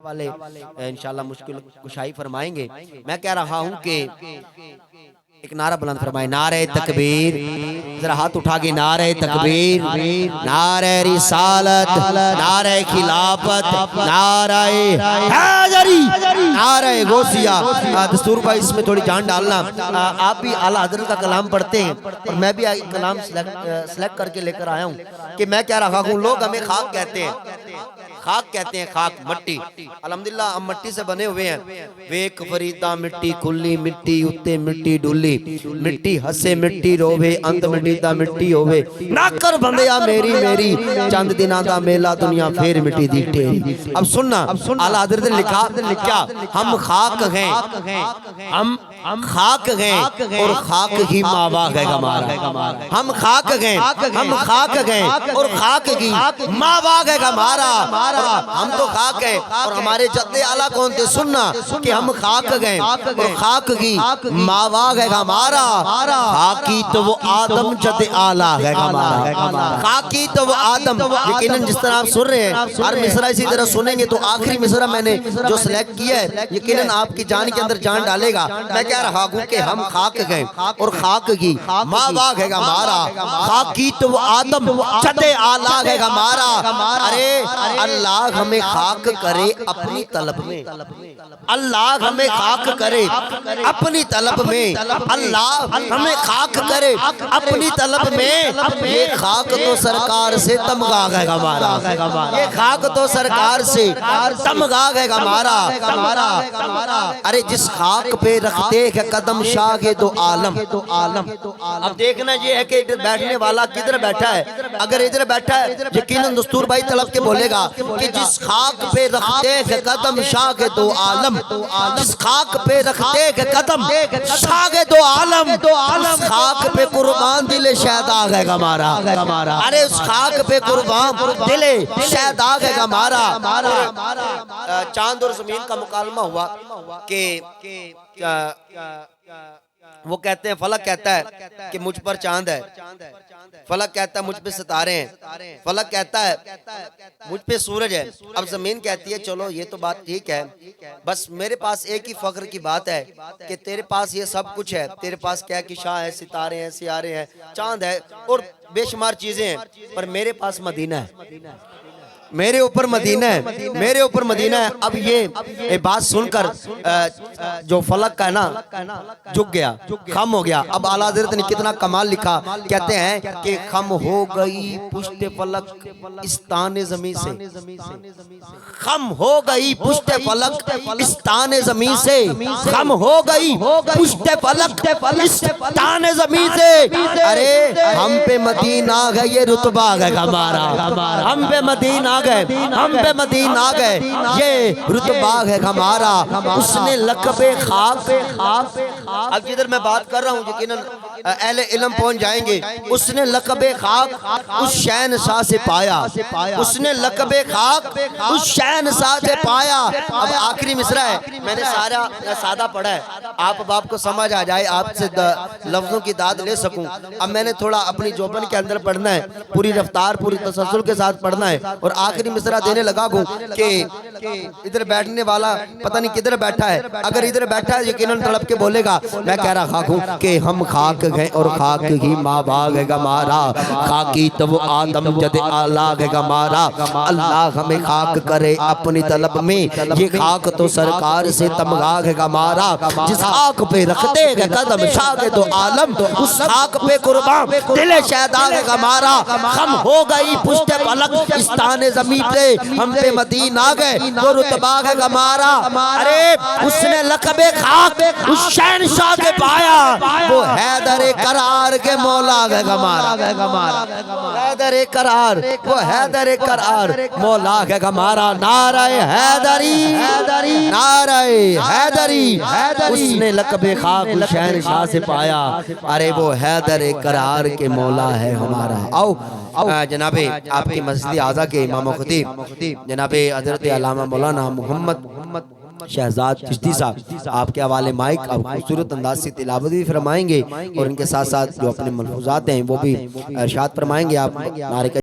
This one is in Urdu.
والے انشاءاللہ مشکل کشائی فرمائیں گے۔ میں کہہ رہا ہوں کہ ایک نعرہ بلند فرمائے، نعرہ تکبیر، ذرا ہاتھ اٹھا کے نعرہ تکبیر، نعرہ رسالت، نعرہ خلافت، نعرہ حیدری، نعرہ غوثیہ۔ دستور بھائی اس میں تھوڑی جان ڈالنا، آپ بھی اعلیٰ حضرت کا کلام پڑھتے ہیں اور میں بھی کلام سلیکٹ کر کے لے کر آیا ہوں کہ میں کہہ رہا ہوں لوگ ہمیں خاک کہتے ہیں، خاک کہتے ہیں، خاک مٹی، الحمدللہ ہم مٹی سے بنے ہوئے ہیں۔ ویک فریدہ مٹی کلی مٹی اتے مٹی ڈولی، مٹی ہسے مٹی روے انت مٹیدہ مٹی ہوئے، ناکر بندیا میری میری چند دنہ دا میلہ دنیا پھر مٹی دی ٹھیری۔ اب سننا اعلیٰ حضرت نے لکھا کیا، ہم خاک ہیں، ہم خاک ہیں اور خاک ہی ماوا ہے ہمارا، ہم خاک ہیں، ہم خاک ہیں اور خاک ہی ماوا ہے ہمارا۔ ہم تو خاک ہیں اور ہمارے جد اعلیٰ کون تھے؟ سننا کہ ہم خاک ہیں اور خاک ہی ماوا ہے ہمارا، خاکی تو وہ آدم جد اعلیٰ ہے ہمارا، خاکی تو وہ آدم۔ یقیناً جس طرح آپ سن رہے ہیں ہر مصرع اسی طرح سنیں گے تو آخری مصرع میں نے جو سلیکٹ کیا ہے یقیناً آپ کی جان کے اندر جان ڈالے گا۔ میں کہہ رہا ہوں کہ ہم خاک ہیں اور خاک ہی ماوا ہے ہمارا، خاکی تو وہ آدم جد اعلیٰ ہے ہمارا۔ ارے اللہ ہمیں خاک کرے اپنی طلب میں، اللہ ہمیں خاک کرے اپنی طلب میں، اللہ ہمیں خاک کرے اپنی طلب میں۔ یہ خاک تو سرکار سے تمغا ہے ہمارا، یہ خاک تو سرکار سے تمغا ہے ہمارا۔ ارے جس خاک پہ رکھتے ہیں قدم شاہ دو عالم۔ اب دیکھنا یہ ہے کہ ادھر بیٹھنے والا کدھر بیٹھا ہے، اگر ادھر بیٹھا ہے یقیناً دستور بھائی طلب کے بولے گا کہ جس خاک پہ رکھتے ہیں قدم شاہ دو عالم، جس خاک پہ رکھتے ہیں قدم شاہ دو عالم، اس خاک پہ قربان دل شہداء ہے ہمارا۔ ارے اس خاک پہ قربان دل شہداء ہے ہمارا۔ چاند اور زمین کا مکالمہ ہوا کہ وہ کہتے ہیں، فلک کہتا ہے کہ مجھ پر چاند ہے، فلک کہتا ہے مجھ پہ ستارے ہیں، فلک کہتا ہے مجھ پہ سورج ہے۔ اب زمین کہتی ہے چلو یہ تو بات ٹھیک ہے، بس میرے پاس ایک ہی فخر کی بات ہے کہ تیرے پاس یہ سب کچھ ہے، تیرے پاس کیا کہ شاہ ہے، ستارے ہیں، سیارے ہیں، چاند ہے اور بے شمار چیزیں ہیں، پر میرے پاس مدینہ ہے، میرے اوپر مدینہ ہے، میرے اوپر مدینہ ہے۔ اب یہ بات سن کر جو فلک کا ہے نا جھک گیا، خم ہو گیا۔ اب اعلیٰ حضرت نے کتنا کمال لکھا، کہتے ہیں کہ خم ہو گئی پشت فلک استان زمین سے، خم ہو گئی پشت فلک استان زمین سے، خم ہو گئی پشت فلک استان زمین سے۔ ارے ہم پہ مدینہ آ گئے، یہ رتبہ آ گئے ہمارا، ہم پہ مدینہ آ گئے، ہم پہ مدینہ آ گئے، یہ رتبہ ہے ہمارا۔ اس نے لقب خاک، اب جدھر میں بات کر رہا ہوں یقیناً اہل علم پہنچ جائیں گے، اس نے لقب خاک اس شہنشاہ سے پایا، اس نے لقب خاک اس شہنشاہ سے پایا۔ اب آخری مصرع ہے، میں نے سادہ پڑھا ہے، آپ باپ کو سمجھ آ جائے، آپ سے لفظوں کی داد لے سکوں۔ اب میں نے تھوڑا اپنی جوبن کے اندر پڑھنا ہے، پوری رفتار پوری تسلسل کے ساتھ پڑھنا ہے، اور آخری مصرع دینے لگا ہوں کہ ادھر بیٹھنے والا پتہ نہیں کدھر بیٹھا ہے، اگر ادھر بیٹھا ہے یقیناً تڑپ کے بولے گا۔ میں کہہ رہا ہوں کہ ہم خاک ہیں اور خاک ہی ماں باغ ہے ہمارا، خاکی تو وہ آدم جد اعلیٰ ہے ہمارا۔ اللہ ہمیں خاک کرے اپنی طلب میں، یہ خاک تو سرکار سے تمغا ہے ہمارا، جس خاک پہ رکھتے ہیں قدم شاہ دو عالم، اس خاک پہ قربان دل شہداء ہے ہمارا۔ خم ہو گئی پشت فلک استان زمین سے، ہم پہ مدینہ آ گئے، وہ رتبہ ہے ہمارا۔ ارے اس نے لقب خاک اس شہنشاہ کے پایا، وہ حیدر قرار کے مولا ہے ہمارا، حیدر قرار، وہ حیدر قرار مولا ہے ہمارا۔ نعرہ حیدری، نعرہ حیدری، اس نے لقب خاک اس شہنشاہ سے پایا، ارے وہ حیدر قرار کے مولا ہے ہمارا۔ آؤ جناب آپ کی مسجد اعظم کے امام و خطیب جناب حضرت علامہ مولانا محمد شہزاد چشتی صاحب آپ کے حوالے مائک آپ خوبصورت انداز سے تلاوت بھی فرمائیں گے اور ان کے ساتھ ساتھ جو اپنے ملفوظات ہیں وہ بھی ارشاد فرمائیں گے۔ آپ نعرہ